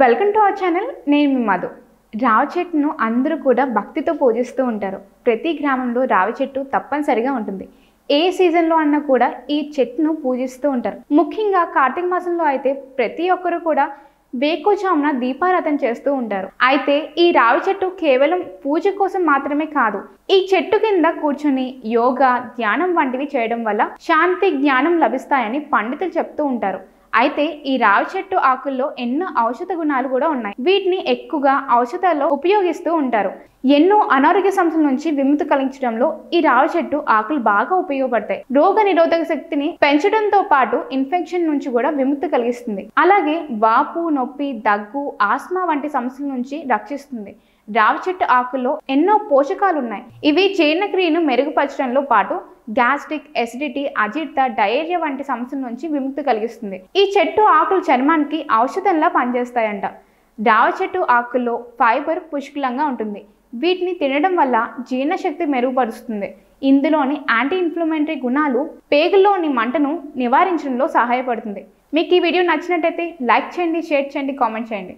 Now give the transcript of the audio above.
Welcome to our channel. నేను మీ మధు. రావి చెట్టును అందరూ కూడా భక్తితో పూజిస్తూ ఉంటారు. ప్రతి గ్రామంలో రావి చెట్టు తప్పనిసరిగా ఉంటుంది. ఏ సీజన్లో అన్నా కూడా ఈ చెట్టును పూజిస్తూ ఉంటారు. ముఖ్యంగా కార్తీక మాసంలో అయితే ప్రతి ఒక్కరు కూడా వేకువజామున దీపారాధన చేస్తూ ఉంటారు. అయితే ఈ రావి చెట్టు కేవలం పూజ కోసం మాత్రమే కాదు. ఈ చెట్టు కింద కూర్చొని యోగా, ధ్యానం వంటివి చేయడం వల్ల శాంతి, జ్ఞానం లభిస్తాయని పండితులు చెప్తూ ఉంటారు. అయితే ఈ రావి చెట్టు ఆకుల్లో ఎన్నో ఔషధ గుణాలు కూడా ఉన్నాయి. వీటిని ఎక్కువగా ఔషధాల్లో ఉపయోగిస్తూ ఉంటారు. ఎన్నో అనారోగ్య సమస్యల నుంచి విముక్తి కలిగించడంలో ఈ రావి చెట్టు ఆకులు బాగా ఉపయోగపడతాయి. రోగ నిరోధక శక్తిని పెంచడంతో పాటు ఇన్ఫెక్షన్ నుంచి కూడా విముక్తి కలిగిస్తుంది. అలాగే వాపు, నొప్పి, దగ్గు, ఆస్మా వంటి సమస్యల నుంచి రక్షిస్తుంది. రావి చెట్టు ఆకుల్లో ఎన్నో పోషకాలు ఉన్నాయి. ఇవి జీర్ణక్రియను మెరుగుపరచడంలో పాటు గ్యాస్ట్రిక్, ఎసిడిటీ, అజీర్త, డయేరియా వంటి సమస్యల నుంచి విముక్తి కలిగిస్తుంది. ఈ చెట్టు ఆకులు చర్మానికి ఔషధంలా పనిచేస్తాయంట. రావి చెట్టు ఆకుల్లో ఫైబర్ పుష్కలంగా ఉంటుంది. వీటిని తినడం వల్ల జీర్ణశక్తి మెరుగుపరుస్తుంది. ఇందులోని యాంటీ ఇన్ఫ్లమేటరీ గుణాలు పేగుల్లోని మంటను నివారించడంలో సహాయపడుతుంది. మీకు ఈ వీడియో నచ్చినట్టయితే లైక్ చేయండి, షేర్ చేయండి, కామెంట్ చేయండి.